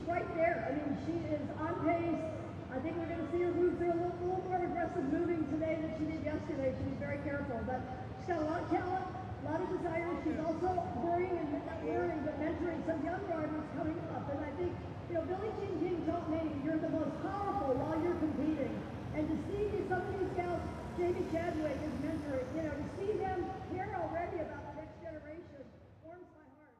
right there. I mean, she is on pace. I think we're going to see her move through a little more aggressive moving today than she did yesterday. She was very careful, but she's got a lot of talent, a lot of desire. She's also worrying, and not worrying, but mentoring some young drivers coming up. And I think, you know, Billie Jean King taught me you're the most powerful while you're competing. And to see some of these gals, Jamie Chadwick is mentoring, you know, to see them care already about the next generation warms my heart.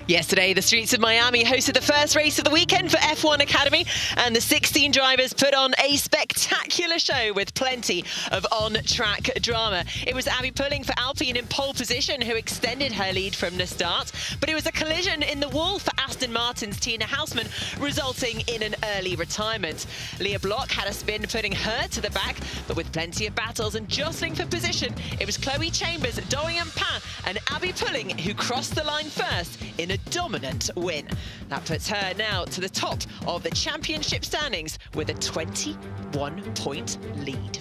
Yesterday, the streets of Miami hosted the first race of the weekend for F1 Academy, and the 16 drivers put on a spectacular show with plenty of on-track drama. It was Abby Pulling for Alpine in pole position who extended her lead from the start, but it was a collision in the wall for Aston Martin's Tina Hausmann, resulting in an early retirement. Leah Block had a spin putting her to the back, but with plenty of battles and jostling for position, it was Chloe Chambers, Dorian Pan and Abby Pulling who crossed the line first in a dominant win. That puts her now to the top of the championship standings with a 21-point lead.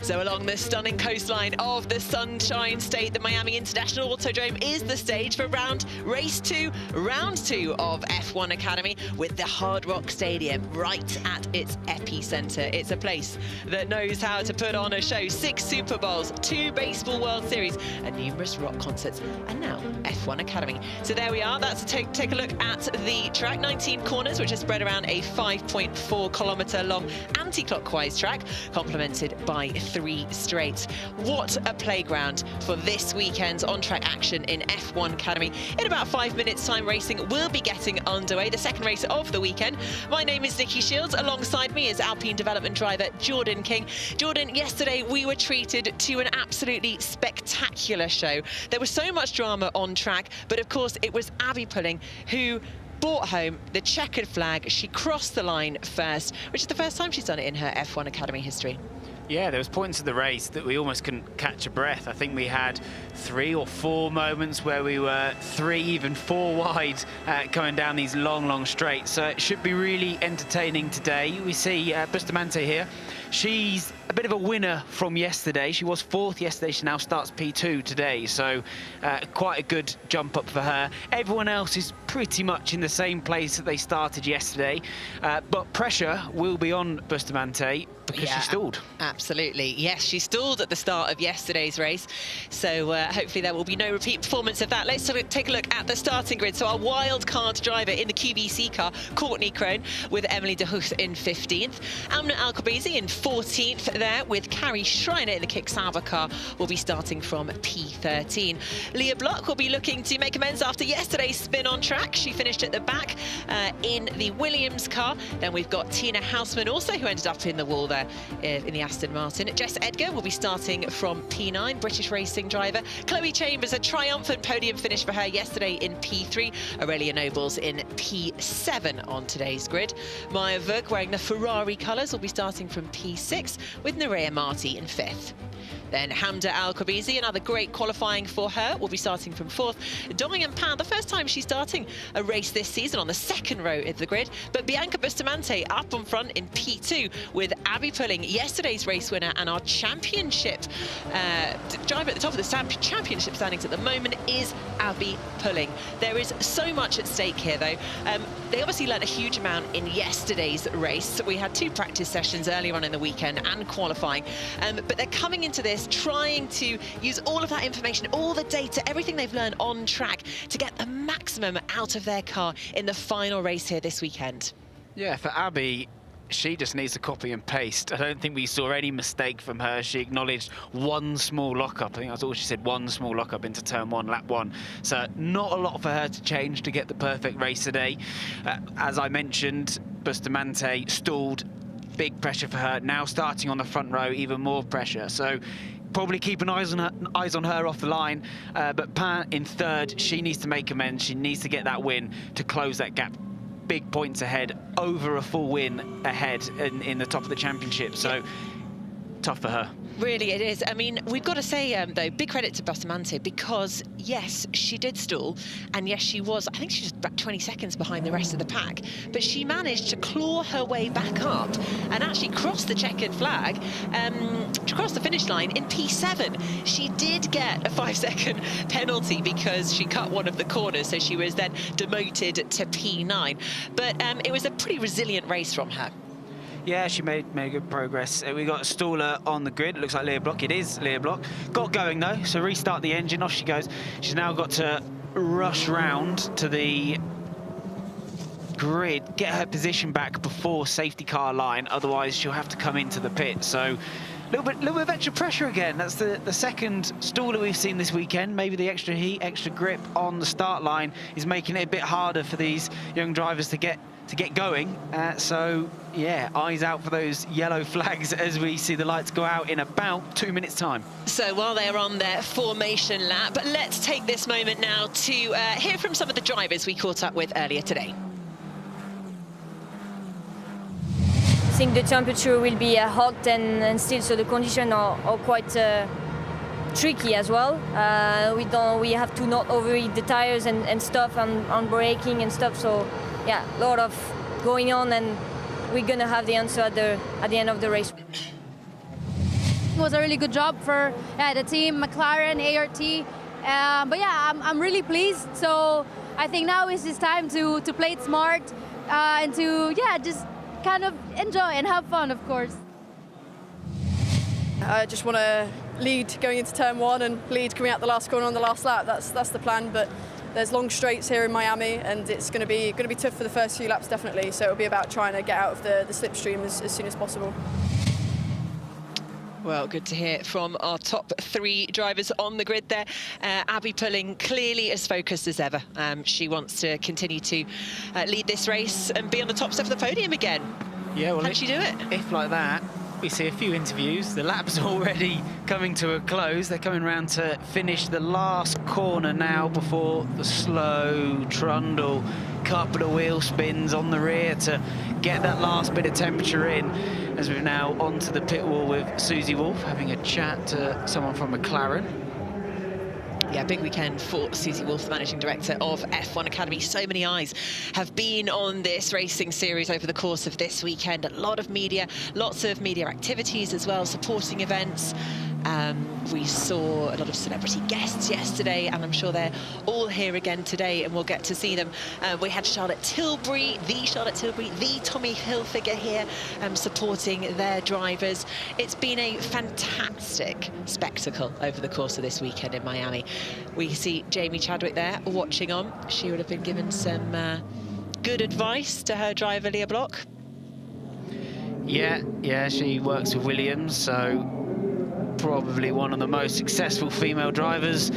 So along the stunning coastline of the Sunshine State, the Miami International Autodrome is the stage for round two of F1 Academy, with the Hard Rock Stadium right at its epicenter. It's a place that knows how to put on a show. 6 Super Bowls, 2 Baseball World Series, and numerous rock concerts, and now F1 Academy. So there we are. That's to take a look at the track. 19 corners, which are spread around a 5.4 kilometer long anti-clockwise track, complemented by 3 straights. What a playground for this weekend's on-track action in F1 Academy. In about 5 minutes time, racing will be getting underway, the second race of the weekend. My name is Nikki Shields. Alongside me is Alpine development driver Jordan King. Jordan, yesterday we were treated to an absolutely spectacular show. There was so much drama on track, but of course it was Abby Pulling who brought home the checkered flag. She crossed the line first, which is the first time she's done it in her F1 Academy history. Yeah, there was points of the race that we almost couldn't catch a breath. I think we had 3 or 4 moments where we were 3, even 4 wide coming down these long straights. So it should be really entertaining today. We see Bustamante here. She's a bit of a winner from yesterday. She was 4th yesterday. She now starts P2 today. So quite a good jump up for her. Everyone else is pretty much in the same place that they started yesterday. But pressure will be on Bustamante because she stalled. Absolutely. Yes, she stalled at the start of yesterday's race. So hopefully there will be no repeat performance of that. Let's take a look at the starting grid. So our wild card driver in the QVC car, Courtney Crone, with Emily de Hucht in 15th. Amna Alcobazi in 14th there, with Carrie Schreiner in the Kick Sauber car, will be starting from P13. Leah Block will be looking to make amends after yesterday's spin on track. She finished at the back in the Williams car. Then we've got Tina Hausmann also, who ended up in the wall there in the Aston Martin. Jess Edgar will be starting from P9, British racing driver. Chloe Chambers, a triumphant podium finish for her yesterday in P3. Aurelia Nobles in P7 on today's grid. Maya Vug, wearing the Ferrari colours, will be starting from P6, with Nerea Marti in 5th. Then Hamda Al-Khabizi, another great qualifying for her, will be starting from 4th. Dorian Pan, the first time she's starting a race this season, on the 2nd row of the grid. But Bianca Bustamante up on front in P2, with Abby Pulling, yesterday's race winner and our championship driver at the top of the championship standings at the moment is Abby Pulling. There is so much at stake here, though. They obviously learned a huge amount in yesterday's race. We had 2 practice sessions earlier on in the weekend and qualifying, but they're coming into this trying to use all of that information, all the data, everything they've learned on track to get the maximum out of their car in the final race here this weekend. Yeah, for Abby, she just needs to copy and paste. I don't think we saw any mistake from her. She acknowledged 1 small lockup. I think that's all she said, 1 small lockup into turn 1, lap 1. So not a lot for her to change to get the perfect race today. As I mentioned, Bustamante stalled big pressure for her. Now starting on the front row, even more pressure. So probably keeping eyes on her off the line. But Pan in third, she needs to make amends. She needs to get that win to close that gap. Big points ahead, over a full win ahead in the top of the championship. So tough for her. Really, it is. I mean, we've got to say, though, big credit to Bustamante because, yes, she did stall, and yes, she was, I think she was about 20 seconds behind the rest of the pack, but she managed to claw her way back up and actually cross the checkered flag, to cross the finish line in P7. She did get a 5-second penalty because she cut one of the corners, so she was then demoted to P9. But it was a pretty resilient race from her. Yeah, she made good progress. We got a staller on the grid. It looks like Leah Block. It is Leah Block. Got going, though, so restart the engine. Off she goes. She's now got to rush round to the grid, get her position back before safety car line. Otherwise, she'll have to come into the pit. So a little bit of extra pressure again. That's the second staller we've seen this weekend. Maybe the extra heat, extra grip on the start line is making it a bit harder for these young drivers to get going. So yeah, eyes out for those yellow flags as we see the lights go out in about 2 minutes time. So while they're on their formation lap, let's take this moment now to hear from some of the drivers we caught up with earlier today. I think the temperature will be hot and still, so the conditions are quite tricky as well. We have to not overheat the tires and stuff on braking and stuff, so yeah, a lot of going on, and we're gonna have the answer at the end of the race. It was a really good job for the team, McLaren, ART. But yeah, I'm really pleased. So I think now is just time to play it smart and to just kind of enjoy and have fun, of course. I just want to lead going into turn one and lead coming out the last corner on the last lap. That's the plan. But there's long straights here in Miami, and it's going to be tough for the first few laps, definitely. So it'll be about trying to get out of the slipstream as soon as possible. Well, good to hear from our top three drivers on the grid there. Abby Pulling clearly as focused as ever. She wants to continue to lead this race and be on the top step of the podium again. Yeah, well, Can she do it? If like that, we see a few interviews. The lap's already coming to a close. They're coming around to finish the last corner now before the slow trundle. Couple of wheel spins on the rear to get that last bit of temperature in, as we're now onto the pit wall with Susie Wolff having a chat to someone from McLaren. Yeah, big weekend for Susie Wolff, the managing director of F1 Academy. So many eyes have been on this racing series over the course of this weekend. A lot of media, lots of media activities as well, supporting events. We saw a lot of celebrity guests yesterday, and I'm sure they're all here again today, and we'll get to see them. We had Charlotte Tilbury, the Tommy Hilfiger here, supporting their drivers. It's been a fantastic spectacle over the course of this weekend in Miami. We see Jamie Chadwick there watching on. She would have been given some good advice to her driver, Leah Block. Yeah, she works with Williams, so probably one of the most successful female drivers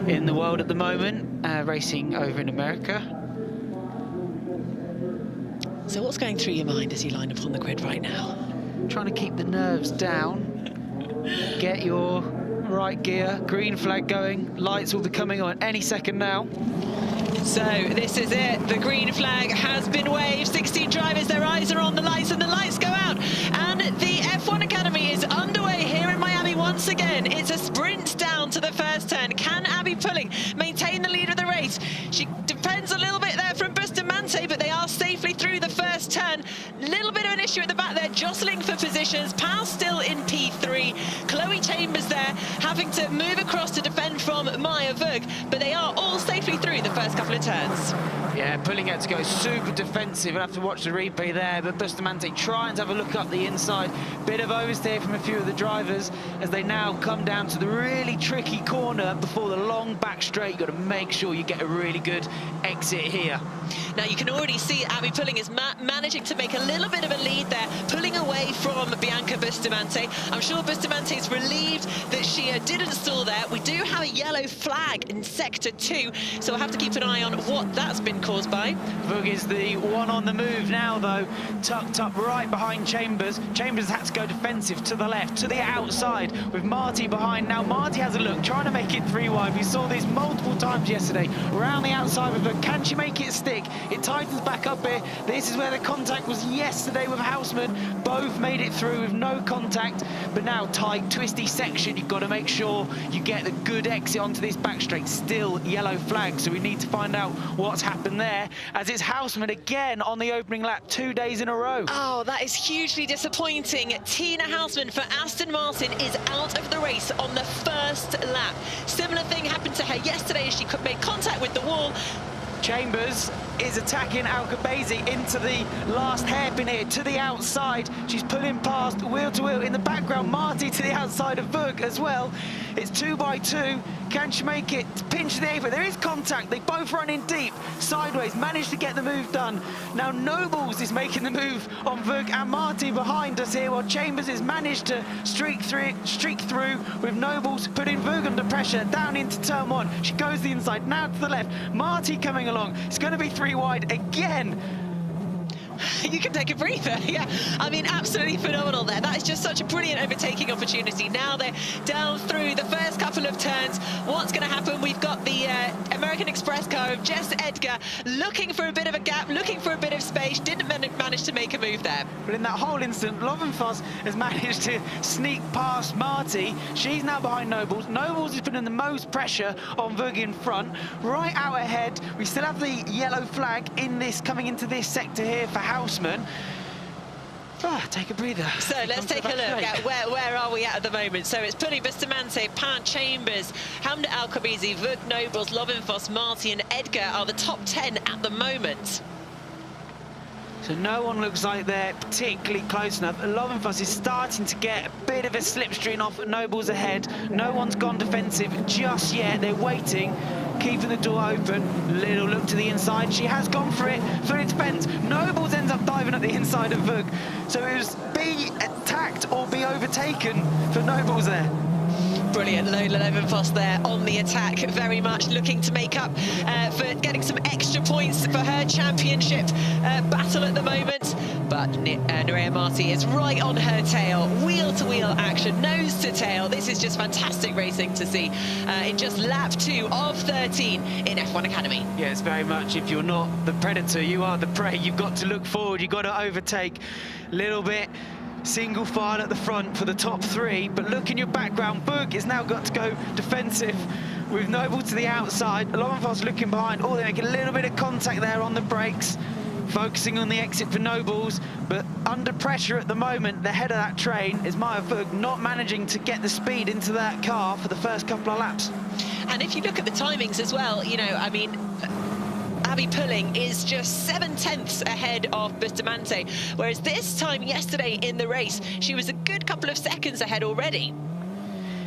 in the world at the moment, racing over in America. So what's going through your mind as you line up on the grid right now? Trying to keep the nerves down, get your right gear, green flag going, lights will be coming on any second now. So this is it, the green flag has been waved, 16 drivers, their eyes are on the lights, and the lights go out, and the F1 Academy is underway here in Miami once again. It's a sprint down to the first turn. Can Abby Pulling maintain the lead of the race? She depends a little bit there from Bustamante, but they are safely through the first turn. Little bit of an issue at the back there, jostling for positions. Powell still in P3. Chloe Chambers there, having to move across to defend from Maya Vug, but they are all safely through the first couple of turns. Yeah, Pulling had to go super defensive. We'll have to watch the replay there, but Bustamante trying to have a look up the inside. Bit of oversteer from a few of the drivers as they now come down to the really tricky corner before the long back straight. You've got to make sure you get a really good exit here. Now you can already see Abby Pulling is managing to make a little bit of a lead there, pulling away from Bianca Bustamante. I'm sure Bustamante is relieved that she didn't stall there. We do have a yellow flag in Sector 2, so we'll have to keep an eye on what that's been caused by. Vug is the one on the move now, though, tucked up right behind Chambers. Chambers had to go defensive to the left, to the outside, with Marty behind. Now Marty has a look, trying to make it 3 wide. We saw this multiple times yesterday, around the outside with Vug. Can she make it stick? It tightens back up here. This is where the contact was yesterday with Houseman. Both made it through with no contact, but now tight, twisty section. You've got to make sure you get the good exit onto this back straight. Still yellow flag, so we need to find out what's happened there, as it's Houseman again on the opening lap 2 days in a row. Oh, that is hugely disappointing. Tina Houseman for Aston Martin is out of the race on the first lap. Similar thing happened to her yesterday as she made contact with the wall. Chambers is attacking Alcabazi into the last hairpin here, to the outside. She's pulling past wheel to wheel. In the background, Marty to the outside of Vug as well. It's 2 by 2. Can she make it? Pinch the apron. There is contact. They both run in deep, sideways, managed to get the move done. Now Nobles is making the move on Vug and Marty behind us here, while Chambers has managed to streak through with Nobles putting Vug under pressure down into turn 1. She goes the inside, now to the left. Marty coming along. It's going to be 3 wide again. You can take a breather. Yeah, I mean, absolutely phenomenal there. That is just such a brilliant overtaking opportunity. Now they're down through the first couple of turns. What's going to happen? We've got the American Express car of Jess Edgar looking for a bit of a gap, looking for a bit of space. Didn't manage to make a move there. But in that whole instant, Lovenfoss has managed to sneak past Marty. She's now behind Nobles. Nobles is putting the most pressure on Vug in front. Right out ahead, we still have the yellow flag in this, coming into this sector here for Houseman. Take a breather. So let's take a look at where are we at the moment. So it's putting Bustamante, Pan, Chambers, Hamda Alcabizi, Vug, Nobles, Lovenfoss, Marty and Edgar are the top 10 at the moment. So no one looks like they're particularly close enough. Lovenfoss is starting to get a bit of a slipstream off Nobles ahead. No one's gone defensive just yet. They're waiting, keeping the door open. Little look to the inside. She has gone for it. Fully defends. Nobles ends up diving at the inside of Vug. So it was be attacked or be overtaken for Nobles there. Brilliant, Lola Lovenfoss there on the attack, very much looking to make up for getting some extra points for her championship battle at the moment. But Nerea Marty is right on her tail, wheel-to-wheel action, nose to tail. This is just fantastic racing to see in just lap 2 of 13 in F1 Academy. Yeah, it's very much, if you're not the predator, you are the prey. You've got to look forward, you've got to overtake a little bit. Single file at the front for the top 3, but look in your background. Vug has now got to go defensive with Noble to the outside. Lovenfoss looking behind. Oh, they make a little bit of contact there on the brakes, focusing on the exit for Nobles, but under pressure at the moment. The head of that train is Maya Vug, not managing to get the speed into that car for the first couple of laps. And if you look at the timings as well, you know, I mean, Abby Pulling is just 7/10 ahead of Bustamante, whereas this time yesterday in the race, she was a good couple of seconds ahead already.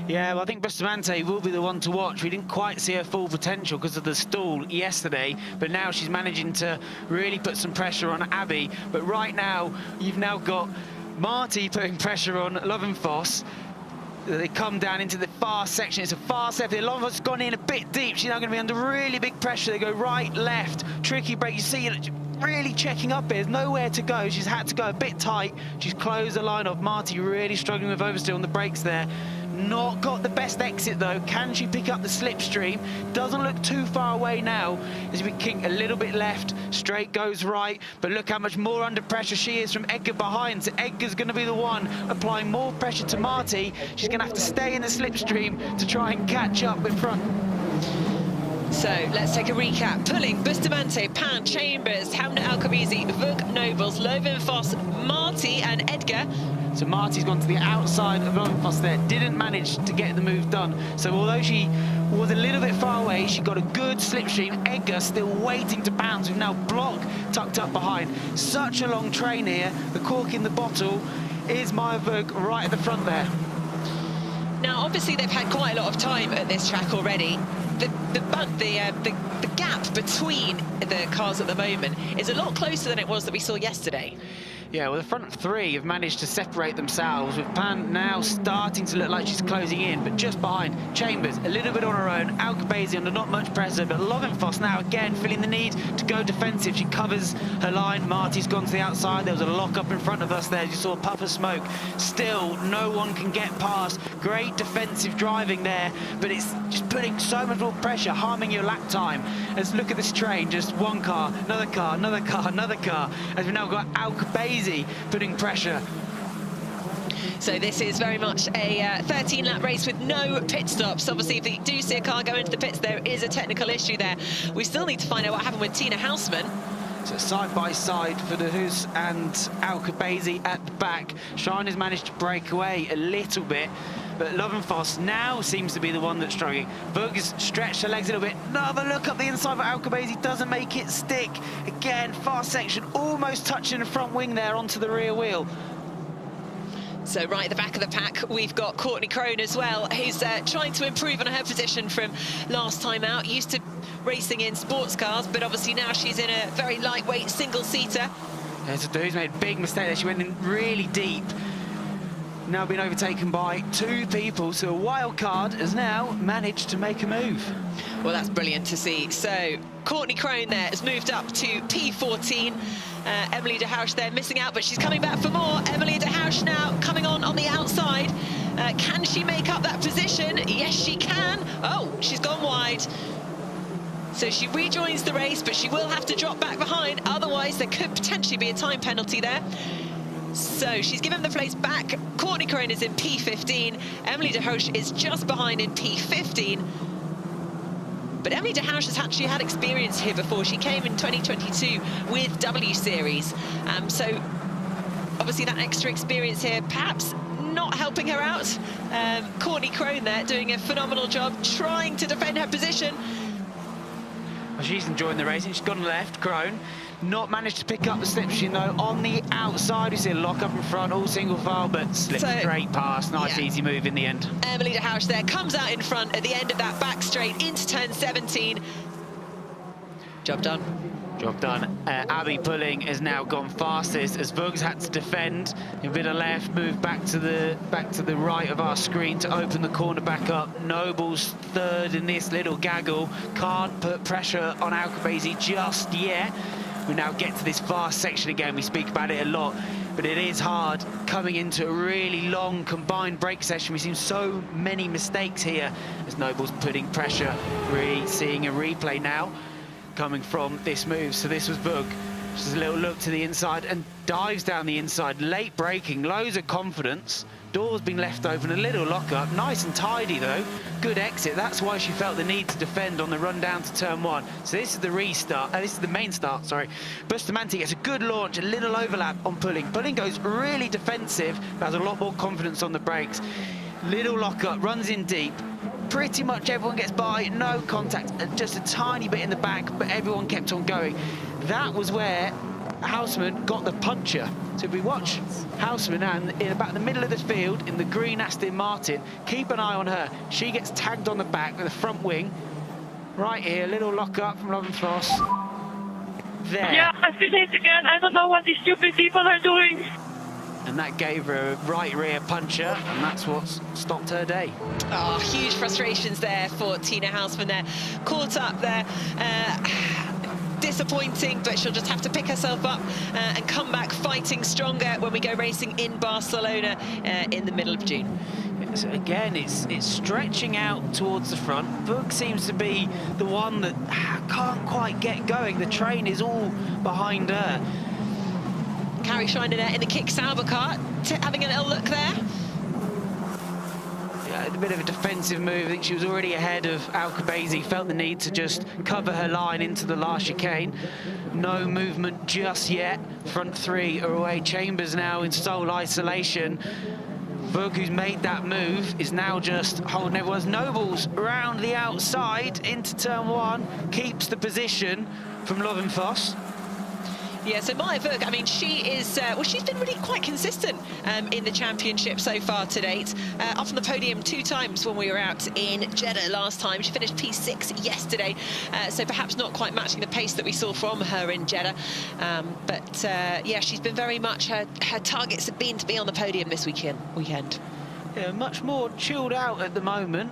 Yeah, well, I think Bustamante will be the one to watch. We didn't quite see her full potential because of the stall yesterday, but now she's managing to really put some pressure on Abby. But right now, you've now got Marty putting pressure on Lovenfoss. They come down into the fast section. It's a fast left. Lovenfoss has gone in a bit deep. She's now going to be under really big pressure. They go right, left, tricky break. You see it really checking up here. There's nowhere to go. She's had to go a bit tight. She's closed the line off. Marty really struggling with oversteer on the brakes there. Not got the best exit though. Can she pick up the slipstream? Doesn't look too far away now. As we kick a little bit left, straight goes right, but look how much more under pressure she is from Edgar behind. So Edgar's going to be the one applying more pressure to Marty. She's going to have to stay in the slipstream to try and catch up in front. So let's take a recap. Pulling, Bustamante, Pan, Chambers, Hamna Alcabizi, Vug, Nobles, Lovenfoss, Marty and Edgar. So Marty's gone to the outside of Lovenfoss there, didn't manage to get the move done. So although she was a little bit far away, she got a good slipstream. Edgar still waiting to bounce, with now Block tucked up behind. Such a long train here. The cork in the bottle is Maya Vug right at the front there. Now, obviously, they've had quite a lot of time at this track already. The gap between the cars at the moment is a lot closer than it was that we saw yesterday. Yeah, well, the front three have managed to separate themselves, with Pan now starting to look like she's closing in, but just behind. Chambers, a little bit on her own. Alcabazi under not much pressure, but Lovenfoss now again feeling the need to go defensive. She covers her line. Marty's gone to the outside. There was a lock-up in front of us there. You saw a puff of smoke. Still, no one can get past. Great defensive driving there, but it's just putting so much more pressure, harming your lap time. Let's look at this train. Just one car, another car, another car, another car. As we've now got Alcabazi putting pressure. So this is very much a 13-lap race with no pit stops. Obviously, if you do see a car go into the pits, there is a technical issue there. We still need to find out what happened with Tina Hausmann. So side by side for De Hoos and Alcabazi at the back. Shine has managed to break away a little bit, but Lovenfoss now seems to be the one that's struggling. Vug's stretched her legs a little bit. Another look up the inside for Alcabazi, doesn't make it stick. Again, fast section, almost touching the front wing there onto the rear wheel. So right at the back of the pack, we've got Courtney Crone as well, who's trying to improve on her position from last time out. Used to racing in sports cars, but obviously now she's in a very lightweight single-seater. Yeah, so De Hoos made a big mistake there. She went in really deep. Now been overtaken by two people, so a wild card has now managed to make a move. Well, that's brilliant to see. So Courtney Crone there has moved up to P14. Emily de Houch there missing out, but she's coming back for more. Emily de Houch now coming on the outside. Can she make up that position? Yes, she can. Oh, she's gone wide. So she rejoins the race, but she will have to drop back behind. Otherwise, there could potentially be a time penalty there. So she's given the place back. Courtney Crone is in P15. Emily de Houch is just behind in P15. But Emily de Houch has actually had experience here before. She came in 2022 with W Series. So obviously that extra experience here, perhaps not helping her out. Courtney Crone there doing a phenomenal job, trying to defend her position. Well, she's enjoying the racing. She's gone left, Crone. Not managed to pick up the slipstream though. On the outside, we see a lock up in front, all single file, but slipped straight past. Nice, easy move in the end. Emily de Houch there comes out in front at the end of that back straight into turn 17. Job done. Job done. Abby Pulling has now gone fastest as Vug's had to defend. A bit of left, move back to the right of our screen to open the corner back up. Noble's third in this little gaggle. Can't put pressure on Alcabazi just yet. We now get to this fast section again. We speak about it a lot, but it is hard coming into a really long combined break session. We've seen so many mistakes here as Noble's putting pressure. Really seeing a replay now coming from this move. So this was Vug. Just a little look to the inside and dives down the inside. Late braking, loads of confidence. Door's been left open, a little lock-up. Nice and tidy, though. Good exit. That's why she felt the need to defend on the run down to turn one. So this is the restart. This is the main start, sorry. Bustamante gets a good launch, a little overlap on Pulling. Pulling goes really defensive, but has a lot more confidence on the brakes. Little lock-up, runs in deep. Pretty much everyone gets by, no contact, just a tiny bit in the back, but everyone kept on going. That was where Hausmann got the puncher. So if we watch Hausmann and in about the middle of the field in the green Aston Martin, keep an eye on her. She gets tagged on the back with the front wing. Right here, little lock up from Lovenfoss. There. Yeah, I feel it again. I don't know what these stupid people are doing. And that gave her a right rear puncher, and that's what's stopped her day. Oh, huge frustrations there for Tina Hausmann there. Caught up there. Disappointing, but she'll just have to pick herself up and come back fighting stronger when we go racing in Barcelona in the middle of June. So again, it's stretching out towards the front. Vug seems to be the one that can't quite get going. The train is all behind her. Carrie Schreiner there in the Kick Sauber car, having a little look there. Yeah, a bit of a defensive move. I think she was already ahead of Alcabazi, felt the need to just cover her line into the last chicane. No movement just yet. Front three are away. Chambers now in sole isolation. Vug, who's made that move, is now just holding everyone's Nobles around the outside into turn one, keeps the position from Lovenfoss. Yeah, so Maya Vuk, I mean, she is, well, she's been really quite consistent in the championship so far to date. Up on the podium 2 times when we were out in Jeddah last time. She finished P6 yesterday, so perhaps not quite matching the pace that we saw from her in Jeddah. But yeah, she's been very much, her targets have been to be on the podium this weekend. Yeah, much more chilled out at the moment.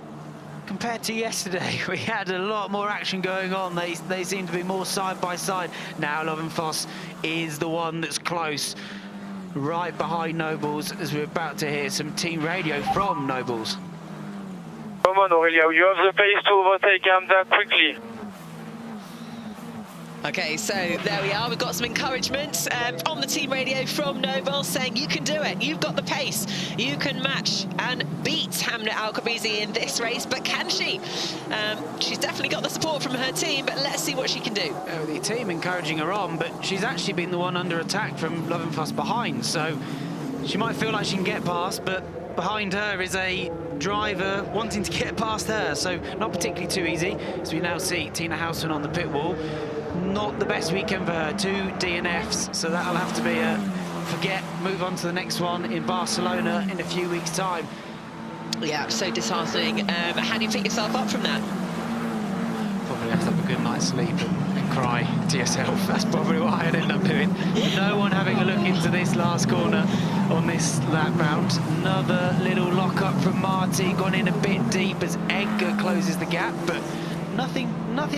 Compared to yesterday, we had a lot more action going on. They seem to be more side by side. Now Lovenfoss is the one that's close, right behind Nobles, as we're about to hear some team radio from Nobles. Come on, Aurelia, you have the pace to overtake Hamza quickly. Okay, so there we are. We've got some encouragement on the team radio from Noble saying you can do it. You've got the pace. You can match and beat Hamna Al-Khabizi in this race, but can she? She's definitely got the support from her team, but let's see what she can do. The team encouraging her on, but she's actually been the one under attack from Lovenfoss behind, so she might feel like she can get past, but behind her is a driver wanting to get past her, so not particularly too easy. As we now see Tina Housen on the pit wall. Not the best weekend for her, 2 DNFs, so that'll have to be a forget, move on to the next one in Barcelona in a few weeks' time. Yeah, so disheartening. How do you pick yourself up from that? Probably have to have a good night's sleep and cry to yourself. That's probably what I'd end up doing. No one having a look into this last corner on this lap round. Another little lock-up from Marty, gone in a bit deep as Edgar closes the gap, but nothing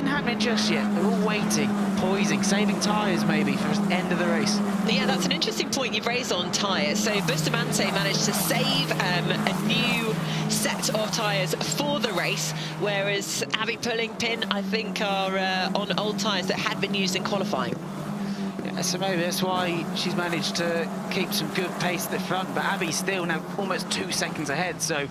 happening just yet. They're all waiting, poising, saving tyres maybe for the end of the race. Yeah, that's an interesting point you've raised on tyres. So Bustamante managed to save a new set of tyres for the race, whereas Abby Pullingpin, I think, are on old tyres that had been used in qualifying. Yeah, so maybe that's why she's managed to keep some good pace at the front, but Abby's still now almost 2 seconds ahead, so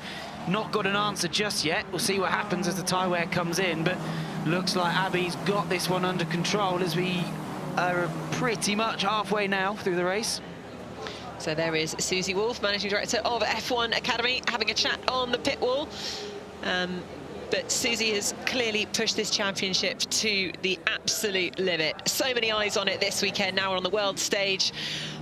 not got an answer just yet. We'll see what happens as the tyre wear comes in, but looks like Abby's got this one under control as we are pretty much halfway now through the race. So there is Susie Wolf, Managing Director of F1 Academy, having a chat on the pit wall. But Susie has clearly pushed this championship to the absolute limit. So many eyes on it this weekend. Now we're on the world stage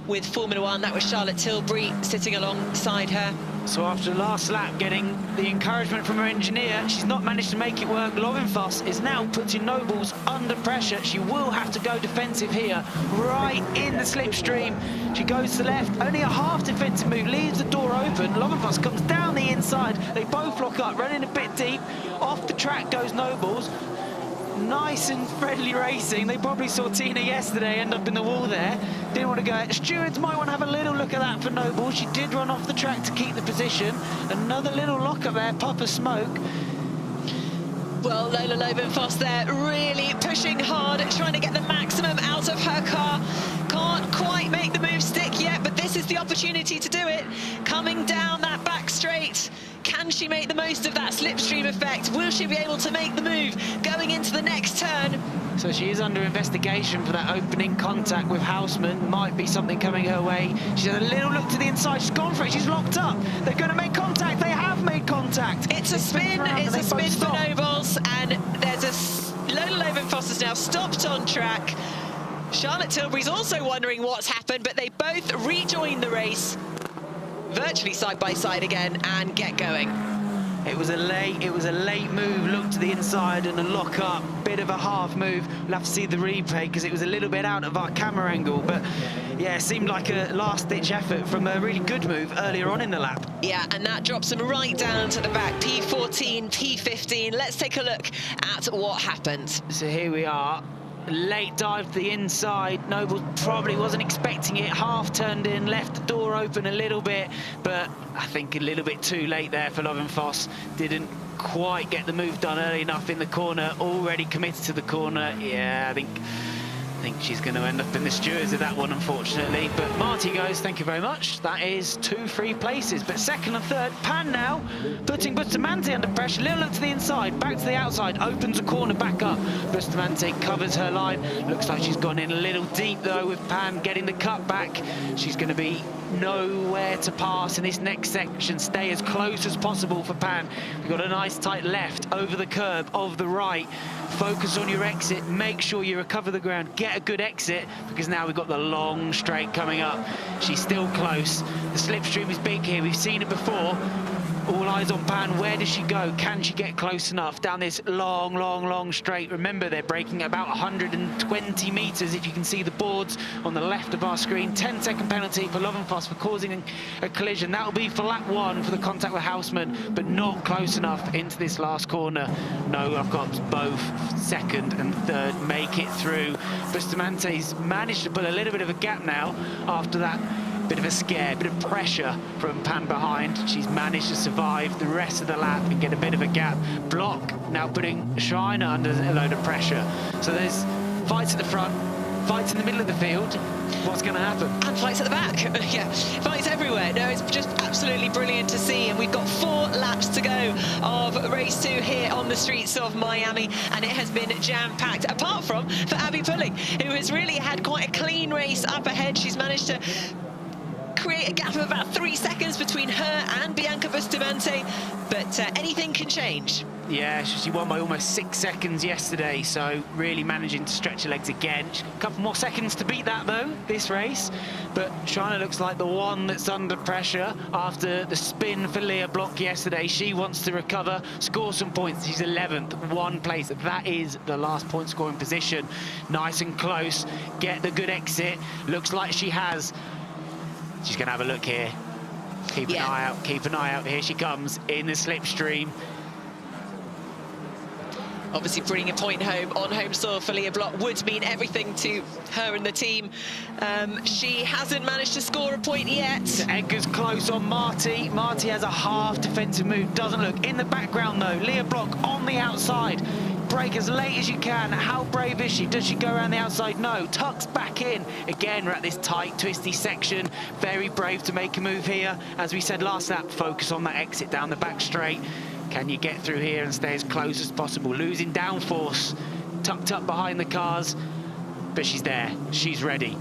with Formula One. That was Charlotte Tilbury sitting alongside her. So after the last lap, getting the encouragement from her engineer, she's not managed to make it work. Lovenfoss is now putting Nobles under pressure. She will have to go defensive here, right in the slipstream. She goes to the left, only a half defensive move, leaves the door open. Lovenfoss comes down the inside. They both lock up, running a bit deep. Off the track goes Nobles. Nice and friendly racing. They probably saw Tina yesterday end up in the wall there. Didn't want to go. Stewards might want to have a little look at that for Noble. She did run off the track to keep the position. Another little lock up there, pop of smoke. Well, Lola Lovenfoss there really pushing hard, trying to get the maximum out of her car. Can't quite make the move stick yet, but this is the opportunity to do it. Coming down that back straight. Can she make the most of that slipstream effect? Will she be able to make the move going into the next turn? So she is under investigation for that opening contact with Houseman. Might be something coming her way. She's had a little look to the inside. She's gone for it. She's locked up. They're going to make contact. They have made contact. It's a spin. It's a spin for Nobles. And there's Lola Lovenfoss is now stopped on track. Charlotte Tilbury's also wondering what's happened, but they both rejoin the race. Virtually side by side again and get going. It was a late move, look to the inside and a lock up, bit of a half move. We'll have to see the replay because it was a little bit out of our camera angle, but yeah, it seemed like a last-ditch effort from a really good move earlier on in the lap. Yeah, and that drops them right down to the back, P14, P15. Let's take a look at what happened. So here we are. Late dive to the inside. Noble probably wasn't expecting it. Half turned in, left the door open a little bit, but I think a little bit too late there for Lovenfoss. Didn't quite get the move done early enough in the corner. Already committed to the corner. Yeah, I think she's going to end up in the stewards of that one, unfortunately. But Marty goes, thank you very much. That is 2 free places. But second and third, Pan now, putting Bustamante under pressure. Little look to the inside, back to the outside, opens a corner back up. Bustamante covers her line. Looks like she's gone in a little deep, though, with Pan getting the cut back. She's going to be know where to pass in this next section. Stay as close as possible for Pan. We've got a nice tight left over the curb of the right. Focus on your exit, make sure you recover the ground, get a good exit, because now we've got the long straight coming up. She's still close. The slipstream is big here, we've seen it before. All eyes on Pan. Where does she go? Can she get close enough down this long straight? Remember, they're braking at about 120 meters. If you can see the boards on the left of our screen, 10-second penalty for Love and Fuss for causing a collision. That will be for lap 1 for the contact with Houseman, but not close enough into this last corner. No, I've got both second and third make it through. Bustamante's managed to put a little bit of a gap now after that bit of a scare, bit of pressure from Pan behind. She's managed to survive the rest of the lap and get a bit of a gap. Block now putting Schreiner under a load of pressure. So there's fights at the front, fights in the middle of the field. What's going to happen? And fights at the back. Yeah, fights everywhere. No, it's just absolutely brilliant to see. And we've got 4 laps to go of race 2 here on the streets of Miami. And it has been jam-packed, apart from for Abby Pulling, who has really had quite a clean race up ahead. She's managed to create a gap of about 3 seconds between her and Bianca Bustamante, but anything can change. Yeah, she won by almost 6 seconds yesterday, so really managing to stretch her legs again. A couple more seconds to beat that, though, this race. But Schreiner looks like the one that's under pressure after the spin for Leah Block yesterday. She wants to recover, score some points. She's 11th, 1 place. That is the last point scoring position. Nice and close. Get the good exit. Looks like she has. She's going to have a look here. Keep an eye out, keep an eye out. Here she comes in the slipstream. Obviously bringing a point home on home soil for Leah Block would mean everything to her and the team. She hasn't managed to score a point yet. Edgar's close on Marty. Marty has a half defensive move, doesn't look. In the background though, Leah Block on the outside. Brake as late as you can. How brave is she? Does she go around the outside? No. Tucks back in. Again, we're at this tight, twisty section. Very brave to make a move here. As we said last lap, focus on that exit down the back straight. Can you get through here and stay as close as possible? Losing downforce, tucked up behind the cars, but she's there. She's ready.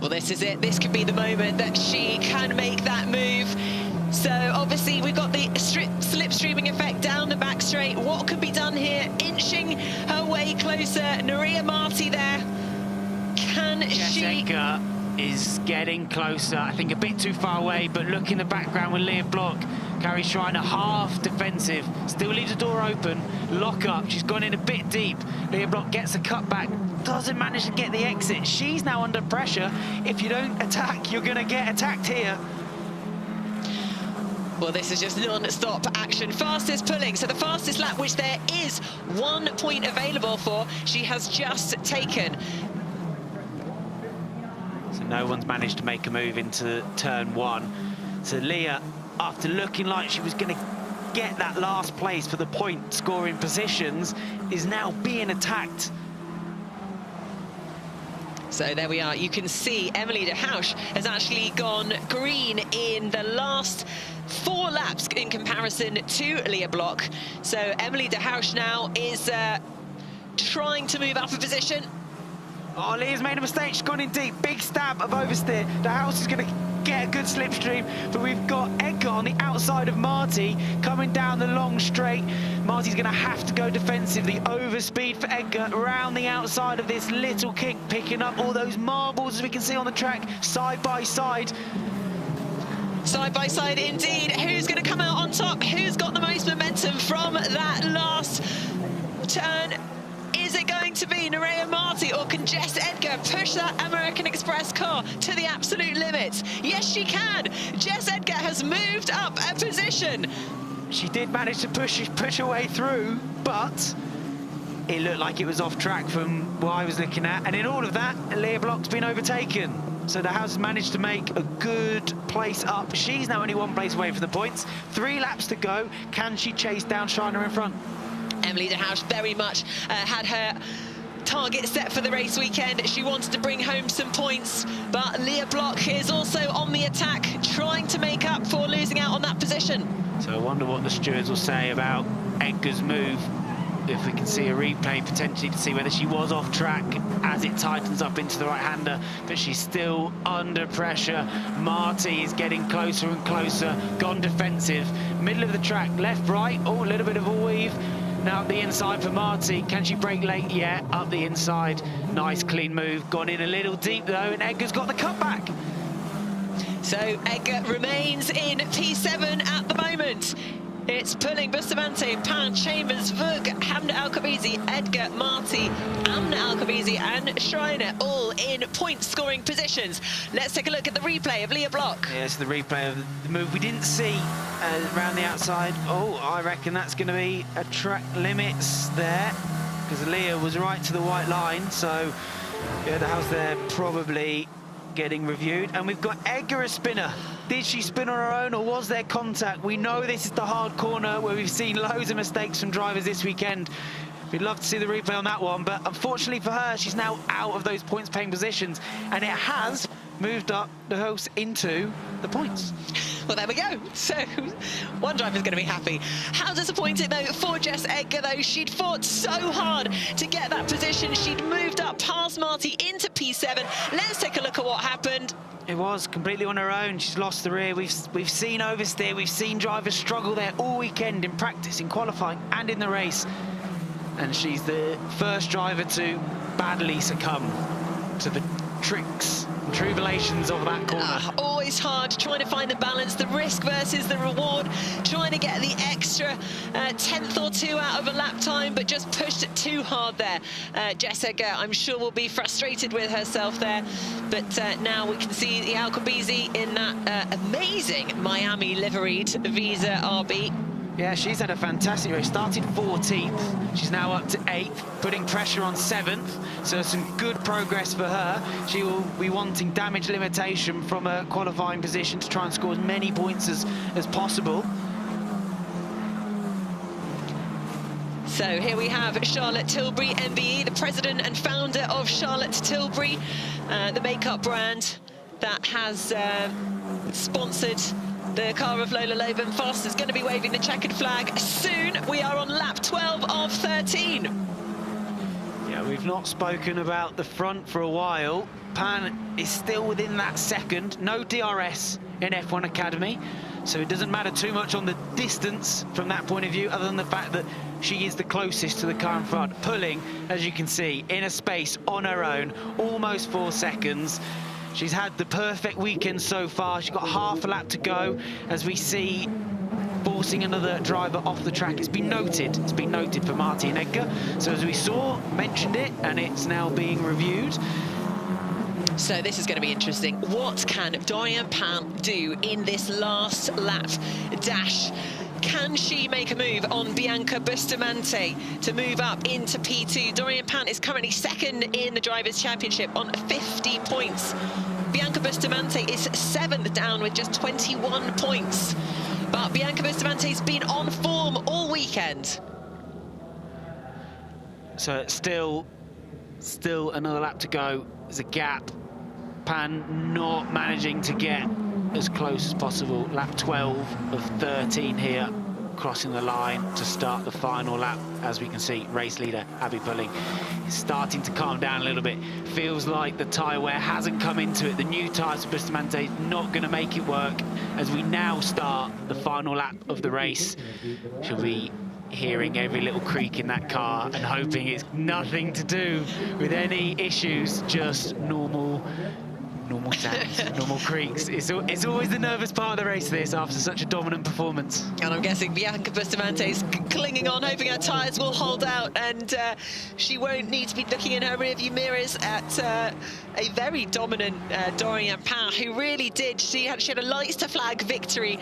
Well, this is it. This could be the moment that she can make that move. So obviously we've got the slipstreaming effect down the back straight. What can be done here? Inching her way closer. Nuria Marti there. Can she? Edgar is getting closer. I think a bit too far away, but look in the background with Leah Block. Carrie Schreiner half defensive. Still leaves the door open. Lock up. She's gone in a bit deep. Leah Block gets a cutback. Doesn't manage to get the exit. She's now under pressure. If you don't attack, you're going to get attacked here. Well, this is just non-stop action. Fastest Pulling, so the fastest lap, which there is 1 point available for, she has just taken. So no one's managed to make a move into turn 1. So Leah, after looking like she was going to get that last place for the point scoring positions, is now being attacked. So there we are. You can see Emily de Hausch has actually gone green in the last 4 laps in comparison to Leah Block. So Emily de Hausch now is trying to move up a position. Oh, Leah's made a mistake. She's gone in deep. Big stab of oversteer. De Hausch is going to get a good slipstream, but we've got Edgar on the outside of Marty coming down the long straight. Marty's going to have to go defensive. The overspeed for Edgar around the outside of this little kick, picking up all those marbles as we can see on the track, side by side. Side by side indeed. Who's going to come out on top? Who's got the most momentum from that last turn? Is it going to be Nerea Marti, or can Jess Edgar push that American Express car to the absolute limit? Yes, she can. Jess Edgar has moved up a position. She did manage to push her way through, but it looked like it was off track from what I was looking at. And in all of that, Leah Block's been overtaken. So the house has managed to make a good place up. She's now only 1 place away from the points. 3 laps to go. Can she chase down Schreiner in front? Emily de Hausch very much had her target set for the race weekend. She wanted to bring home some points, but Leah Block is also on the attack, trying to make up for losing out on that position. So I wonder what the stewards will say about Edgar's move. if we can see a replay potentially to see whether she was off track as it tightens up into the right-hander, but she's still under pressure. Marty is getting closer and closer, gone defensive. Middle of the track, left, right, oh, a little bit of a weave. Now up the inside for Marty. Can she break late? Yeah, up the inside. Nice clean move. Gone in a little deep though, and Edgar's got the cutback. So Edgar remains in P7 at the moment. It's pulling Bustamante, Pan, Chambers, Vug, Hamna Alkabizi, Edgar, Marty, Amna Alkabizi and Schreiner all in point-scoring positions. Let's take a look at the replay of Leah Block. Yes, the replay of the move we didn't see around the outside. Oh, I reckon that's going to be a track limits there, because Leah was right to the white line, so yeah, the house there probably getting reviewed. And we've got Edgar a spinner. Did she spin on her own or was there contact? We know this is the hard corner where we've seen loads of mistakes from drivers this weekend. We'd love to see the replay on that one, but unfortunately for her, she's now out of those points-paying positions, and it has moved up the house into the points. Well, there we go. So one driver's going to be happy. How disappointing, though, for Jess Edgar, though. She'd fought so hard to get that position. She'd moved up past Marty into P7. Let's take a look at what happened. It was completely on her own. She's lost the rear. We've seen oversteer. We've seen drivers struggle there all weekend in practice, in qualifying and in the race. And she's the first driver to badly succumb to the tricks and tribulations of that corner. Always hard, trying to find the balance, the risk versus the reward, trying to get the extra tenth or two out of a lap time, but just pushed it too hard there. Jessica, I'm sure, will be frustrated with herself there, but now we can see the Alkabizi in that amazing Miami liveried Visa RB. Yeah, she's had a fantastic race. Started 14th. She's now up to 8th, putting pressure on 7th. So some good progress for her. She will be wanting damage limitation from a qualifying position to try and score as many points as possible. So here we have Charlotte Tilbury, MBE, the president and founder of Charlotte Tilbury, the makeup brand that has sponsored the car of Lola Loban. Foster's going to be waving the checkered flag soon. We are on lap 12 of 13. Yeah, we've not spoken about the front for a while. Pan is still within that second. No DRS in F1 Academy, so it doesn't matter too much on the distance from that point of view, other than the fact that she is the closest to the car in front, pulling, as you can see, in a space on her own, almost 4 seconds. She's had the perfect weekend so far. She's got half a lap to go as we see forcing another driver off the track. It's been noted for Marty and Edgar. So as we saw, mentioned it, and it's now being reviewed. So this is going to be interesting. What can Dorian Pan do in this last lap dash? Can she make a move on Bianca Bustamante to move up into P2? Dorian Pan is currently second in the Drivers' Championship on 50 points. Bianca Bustamante is 7th down with just 21 points. But Bianca Bustamante's been on form all weekend. So still another lap to go. There's a gap. Pan not managing to get as close as possible. Lap 12 of 13 here, crossing the line to start the final lap. As we can see, race leader Abby Pulling is starting to calm down a little bit. Feels like the tyre wear hasn't come into it. The new tyres for Bustamante is not going to make it work as we now start the final lap of the race. She'll be hearing every little creak in that car and hoping it's nothing to do with any issues, just normal sounds, normal creaks. It's always the nervous part of the race, this, after such a dominant performance. And I'm guessing Bianca Bustamante's clinging on, hoping her tyres will hold out, and she won't need to be looking in her rearview mirrors at a very dominant Dorian Pan, who really did. She had a lights to flag victory,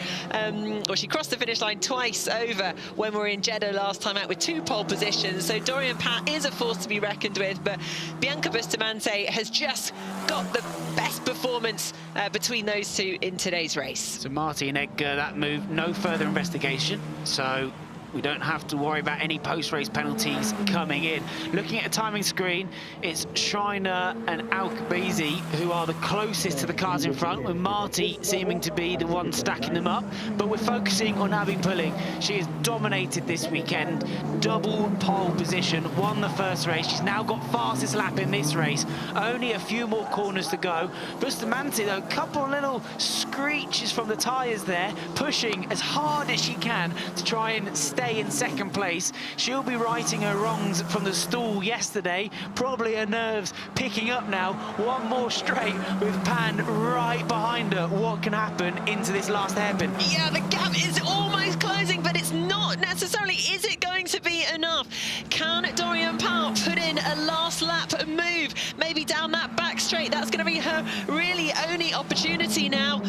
or she crossed the finish line twice over when we were in Jeddah last time out with 2 pole positions. So Dorian Pan is a force to be reckoned with, but Bianca Bustamante has just got the best performance between those two in today's race. So Marty and Edgar, that move, no further investigation. So We don't have to worry about any post-race penalties coming in. Looking at a timing screen, it's Schreiner and Alcabizi who are the closest to the cars in front, with Marty seeming to be the one stacking them up. But we're focusing on Abby Pulling. She has dominated this weekend, double pole position, won the first race. She's now got fastest lap in this race. Only a few more corners to go. Bustamante, though, a couple of little screeches from the tyres there, pushing as hard as she can to try and stay in second place. She'll be righting her wrongs from the stall yesterday. Probably her nerves picking up now. One more straight with Pan right behind her. What can happen into this last hairpin? Yeah, the gap is almost closing, but it's not necessarily. Is it going to be enough? Can Dorian Powell put in a last lap move? Maybe down that back straight. That's going to be her really only opportunity now.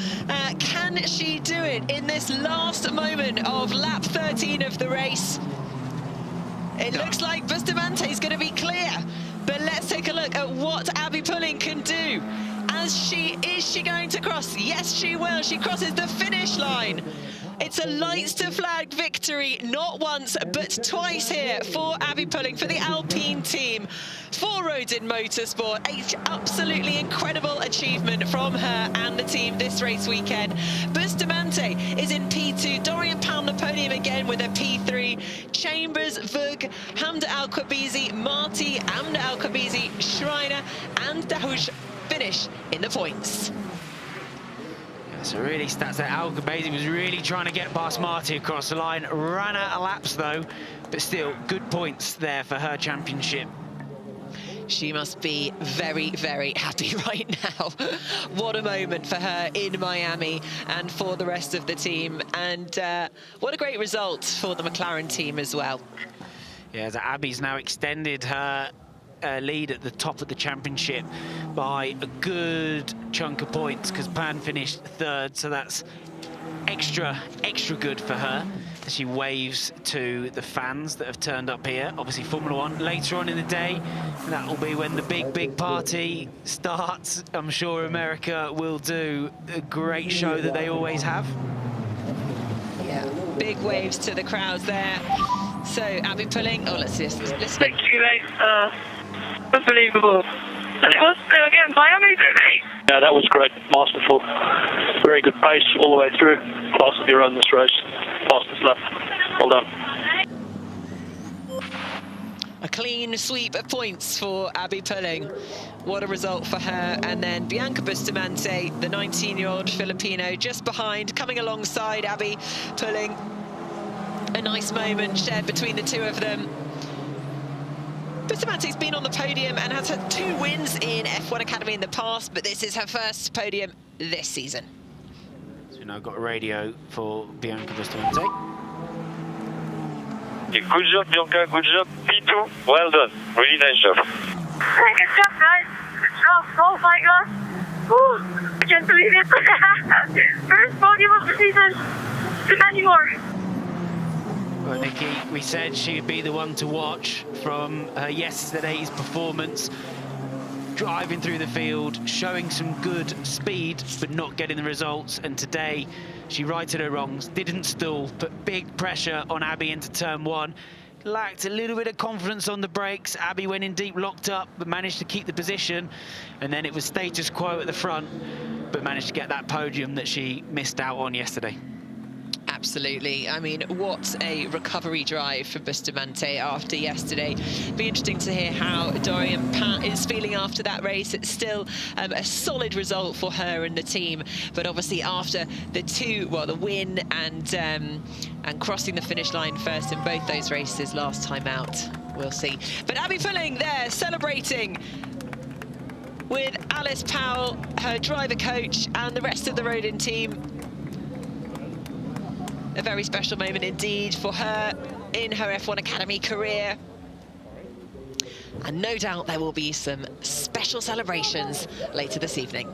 Can she do it in this last moment of lap 13 of the race? It looks like Bustamante is going to be clear, but let's take a look at what Abby Pulling can do. Is she going to cross? Yes, she will. She crosses the finish line. It's a lights to flag victory, not once, but twice here for Abby Pulling, for the Alpine team. 4 roads in motorsport, absolutely incredible achievement from her and the team this race weekend. Bustamante is in P2, Dorian Powell on the podium again with a P3, Chambers, Vug, Hamda Alcabizi, Marty, Hamda Alcabizi, Schreiner and Dahush finish in the points. So really stats that Alcabizi was really trying to get past Marty across the line. Ran out of laps though, but still good points there for her championship. She must be very, very happy right now. What a moment for her in Miami and for the rest of the team. And what a great result for the McLaren team as well. Yeah, so Abby's now extended her lead at the top of the championship by a good chunk of points, because Pan finished 3rd, so that's extra good for her as she waves to the fans that have turned up here. Obviously Formula 1 later on in the day, that will be when the big party starts. I'm sure America will do a great show that they always have. Yeah, big waves to the crowds there. So Abby Pulling, let's listen. Victory race, unbelievable. And it was, again, Miami today. Yeah, that was great. Masterful. Very good pace all the way through. Fastest you run this race. Fastest lap. Well done. A clean sweep of points for Abby Pulling. What a result for her. And then Bianca Bustamante, the 19-year-old Filipino, just behind, coming alongside Abby Pulling. A nice moment shared between the two of them. Bustamante's been on the podium and has had 2 wins in F1 Academy in the past, but this is her first podium this season. So now I've got a radio for Bianca Bustamante. Good job, Bianca, good job. P2, well done. Really nice job. Good job, guys. Good job. Oh my God. Whew. I can't believe it. First podium of the season. Not anymore. Well, Nikki, we said she'd be the one to watch from her yesterday's performance. Driving through the field, showing some good speed, but not getting the results. And today, she righted her wrongs, didn't stall, put big pressure on Abby into turn 1. Lacked a little bit of confidence on the brakes. Abby went in deep, locked up, but managed to keep the position. And then it was status quo at the front, but managed to get that podium that she missed out on yesterday. Absolutely. I mean, what a recovery drive for Bustamante after yesterday. Be interesting to hear how Dorian Pat is feeling after that race. It's still a solid result for her and the team, but obviously after the win and crossing the finish line first in both those races last time out, we'll see. But Abby Pulling there celebrating with Alice Powell, her driver coach, and the rest of the Rodin team. A very special moment indeed for her in her F1 Academy career. And no doubt there will be some special celebrations later this evening.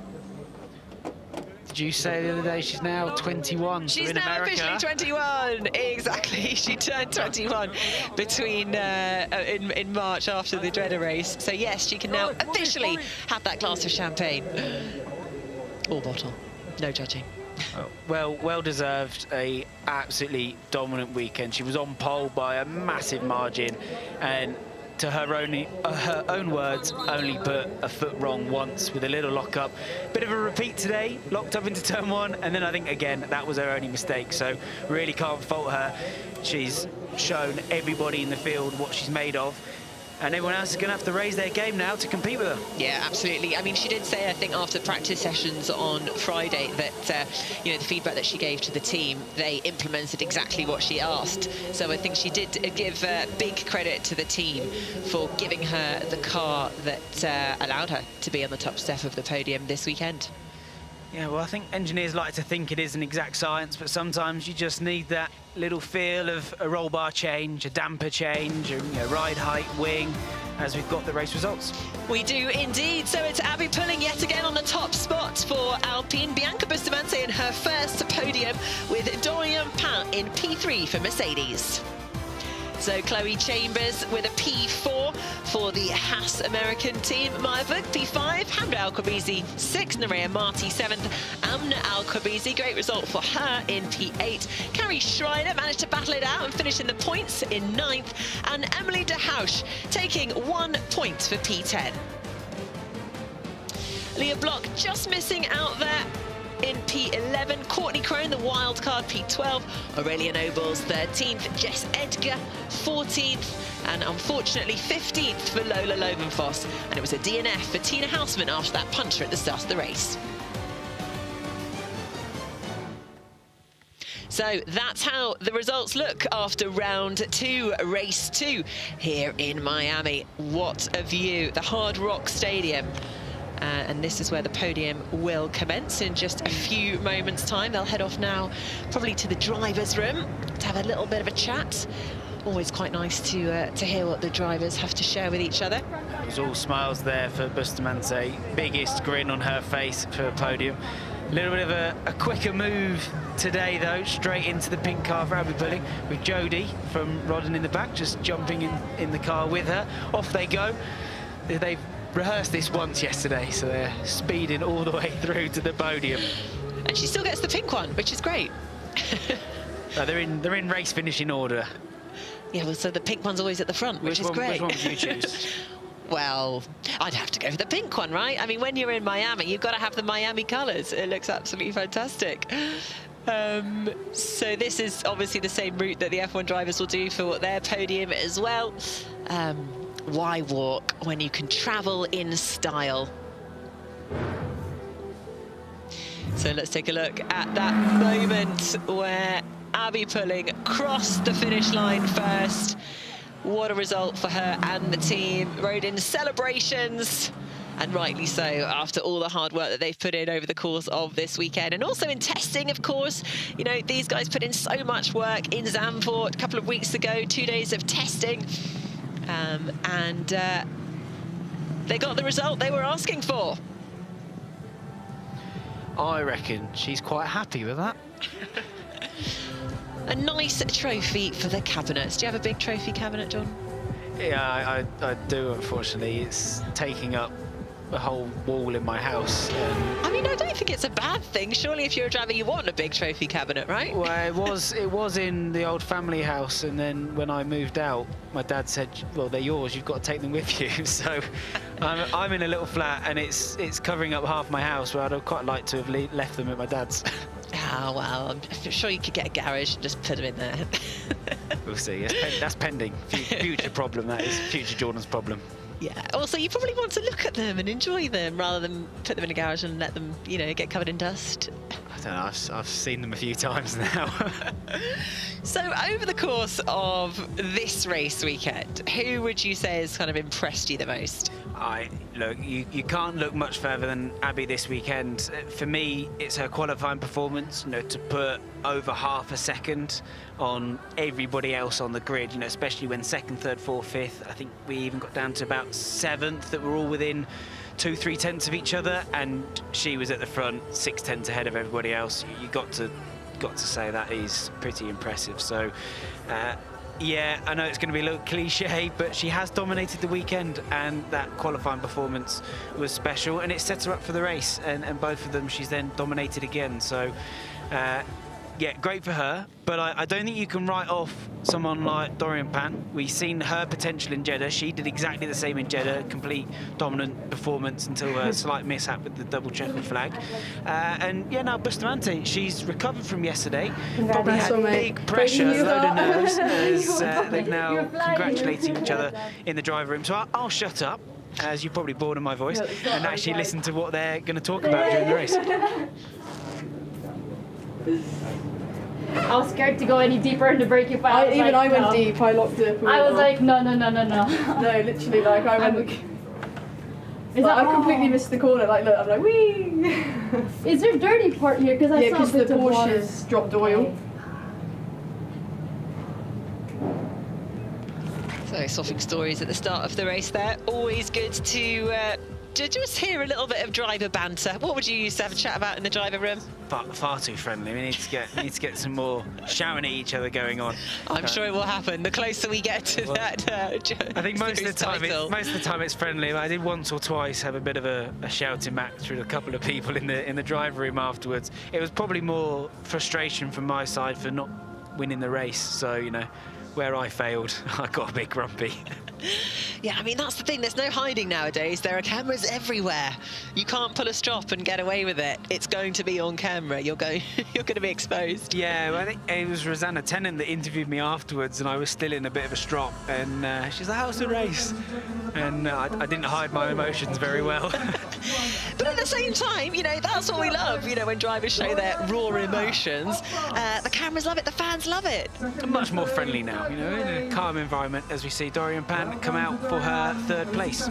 Did you say the other day she's now 21? She's in now America. officially 21. Exactly. She turned 21 between in March after the Dreader race. So yes, she can now officially have that glass of champagne. Or bottle. No judging. Well deserved. A absolutely dominant weekend. She was on pole by a massive margin, and to her own words, only put a foot wrong once with a little lock up. Bit of a repeat today, locked up into turn 1, and then I think again that was her only mistake. So really can't fault her. She's shown everybody in the field what she's made of. And everyone else is going to have to raise their game now to compete with her. Yeah, absolutely. I mean, she did say, I think, after practice sessions on Friday that, you know, the feedback that she gave to the team, they implemented exactly what she asked. So I think she did give big credit to the team for giving her the car that allowed her to be on the top step of the podium this weekend. Yeah, well, I think engineers like to think it is an exact science, but sometimes you just need that little feel of a roll bar change, a damper change, a ride height, wing, as we've got the race results. We do indeed. So it's Abby Pulling yet again on the top spot for Alpine. Bianca Bustamante in her first podium with Dorian Pain in P3 for Mercedes. So Chloe Chambers with a P4 for the Haas American team. Maya Vuk, P5. Hamda Al-Khabizi, 6th. Nerea Marti, 7th. Amna Al-Khabizi, great result for her in P8. Carrie Schreider managed to battle it out and finish in the points in 9th. And Emily de Hausch taking 1 point for P10. Leah Block just missing out there in P11, Courtney Crone, the wild card, P12, Aurelia Nobles, 13th, Jess Edgar, 14th, and unfortunately 15th for Lola Lovenfoss. And it was a DNF for Tina Houseman after that puncher at the start of the race. So that's how the results look after round 2, race 2 here in Miami. What a view, the Hard Rock Stadium. And this is where the podium will commence in just a few moments' time. They'll head off now, probably to the driver's room to have a little bit of a chat. Always quite nice to hear what the drivers have to share with each other. It was all smiles there for Bustamante. Biggest grin on her face for Podium. A little bit of a quicker move today, though, straight into the pink car for Abby Pulling, with Jodie from Rodden in the back, just jumping in the car with her. Off they go. They've rehearsed this once yesterday, so they're speeding all the way through to the podium. And she still gets the pink one, which is great. They're in race finishing order. Yeah, well, so the pink one's always at the front, which is great. Which one would you choose? Well, I'd have to go for the pink one, right? I mean, when you're in Miami, you've got to have the Miami colours. It looks absolutely fantastic. So this is obviously the same route that the F1 drivers will do for their podium as well. Why walk when you can travel in style? So let's take a look at that moment where Abby Pulling crossed the finish line first. What a result for her and the team. Rode in celebrations, and rightly so, after all the hard work that they've put in over the course of this weekend. And also in testing, of course. You know, these guys put in so much work in Zandvoort a couple of weeks ago, 2 days of testing. And they got the result they were asking for. I reckon she's quite happy with that. A nice trophy for the cabinets. Do you have a big trophy cabinet, John? Yeah, I do, unfortunately. It's taking up the whole wall in my house. I mean, I don't think it's a bad thing. Surely if you're a driver, you want a big trophy cabinet, right? Well, it was in the old family house, and then when I moved out, my dad said, well, they're yours, you've got to take them with you. So I'm in a little flat, and it's covering up half my house, where I'd quite like to have left them at my dad's. Oh, well, I'm sure you could get a garage and just put them in there. We'll see. That's pending. Future problem, that is. Future Jordan's problem. Yeah. Also, you probably want to look at them and enjoy them rather than put them in a garage and let them, you know, get covered in dust. I don't know. I've seen them a few times now. So, over the course of this race weekend, who would you say has kind of impressed you the most? Look, you can't look much further than Abby this weekend. For me, it's her qualifying performance, you know, to put over half a second on everybody else on the grid, you know, especially when 2nd, 3rd, 4th, 5th. I think we even got down to about 7th that were all within 2-3 tenths of each other, and she was at the front 6 tenths ahead of everybody else. You got to say that is pretty impressive. So Yeah, I know it's going to be a little cliche, but she has dominated the weekend, and that qualifying performance was special, and it sets her up for the race, and both of them she's then dominated again. So yeah, great for her, but I don't think you can write off someone like Dorian Pan. We've seen her potential in Jeddah. She did exactly the same in Jeddah, complete dominant performance until a slight mishap with the double checkered flag. And yeah, now Bustamante, she's recovered from yesterday. Probably had big pressure, a load of nerves, as they've now congratulating each other in the driver room. So I'll shut up, as you're probably bored of my voice, and actually listen to what they're going to talk about during the race. I was scared to go any deeper in the braking pad. I went deep. I locked it. I was like, no. No, literally, like I went. I completely missed the corner. Like, look, I'm like, wee. Is there a dirty part here? Because I saw a bit the of water. Porsche's dropped oil. So swapping stories at the start of the race there. Always good to just hear a little bit of driver banter. What would you used to have a chat about in the driver room? Far too friendly. We need to get some more shouting at each other going on. I'm sure it will happen the closer we get to that. I think most of the time it's friendly. I did once or twice have a bit of a shouting match with a couple of people in the driver room afterwards. It was probably more frustration from my side for not winning the race. So, you know, where I failed, I got a bit grumpy. Yeah, I mean, that's the thing. There's no hiding nowadays. There are cameras everywhere. You can't pull a strop and get away with it. It's going to be on camera. You're going to be exposed. Yeah, well, I think it was Rosanna Tennant that interviewed me afterwards, and I was still in a bit of a strop. And she's like, "How's the race?" And I didn't hide my emotions very well. But at the same time, you know, that's what we love. You know, when drivers show their raw emotions, the cameras love it, the fans love it. Much more friendly now, you know, in a calm environment, as we see Dorian Pan come out for her third place.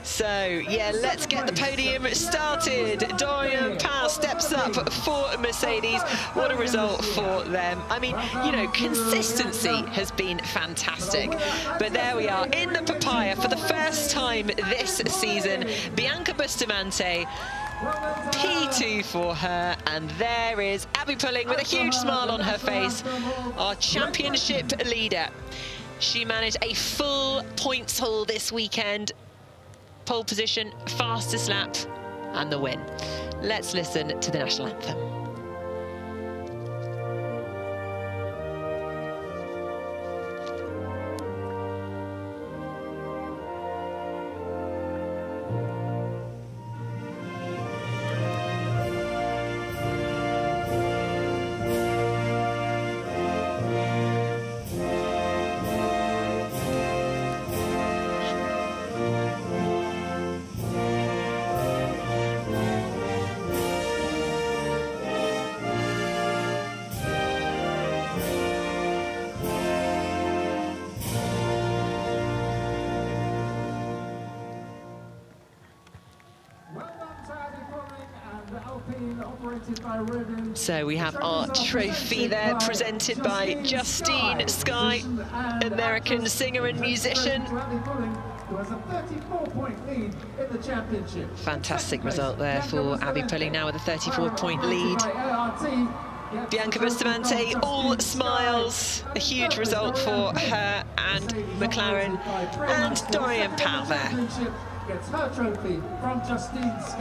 So, yeah, let's get the podium started. Dorian Pan steps up for Mercedes. What a result for them. I mean, you know, consistency has been fantastic. But there we are in the papaya for the first time this season. Bianca Bustamante, P2 for her, and there is Abby Pulling with a huge smile on her face, our championship leader. She managed a full points haul this weekend. Pole position, fastest lap, and the win. Let's listen to the national anthem. So we have our trophy there, presented by Justine Skye, American singer and musician. Fantastic result there for Abby Pulling, now with a 34-point lead. Bianca Bustamante, all smiles. A huge result for her and McLaren, and Dorian Pan there.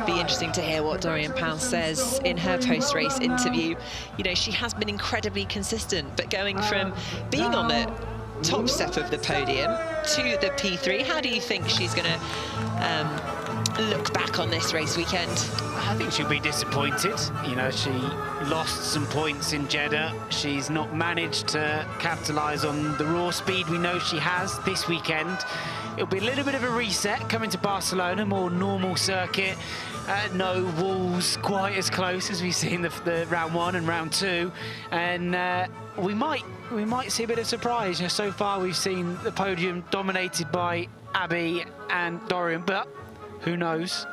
Be interesting to hear what Dorian Pan says in her post-race interview. You know, she has been incredibly consistent, but going from being on the top step of the podium to the P3, how do you think she's going to look back on this race weekend? I think she'll be disappointed. You know, she lost some points in Jeddah. She's not managed to capitalise on the raw speed we know she has this weekend. It'll be a little bit of a reset coming to Barcelona, more normal circuit. No walls quite as close as we've seen the round one and round two, and we might see a bit of surprise. You know, so far we've seen the podium dominated by Abby and Dorian, but who knows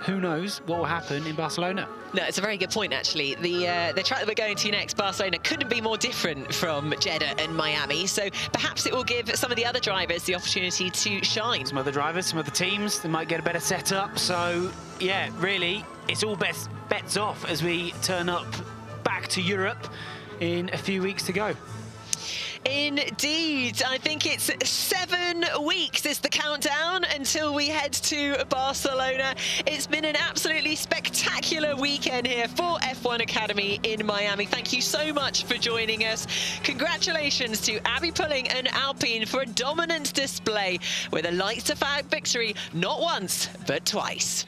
what will happen in Barcelona. No, it's a very good point, actually. The track that we're going to next, Barcelona, couldn't be more different from Jeddah and Miami, so perhaps it will give some of the other drivers the opportunity to shine. Some other drivers, some other teams, they might get a better setup. So, yeah, really, it's all bets off as we turn up back to Europe in a few weeks to go. Indeed. I think it's 7 weeks is the countdown until we head to Barcelona. It's been an absolutely spectacular weekend here for F1 Academy in Miami. Thank you so much for joining us. Congratulations to Abby Pulling and Alpine for a dominant display with a lights-to-fag victory, not once, but twice.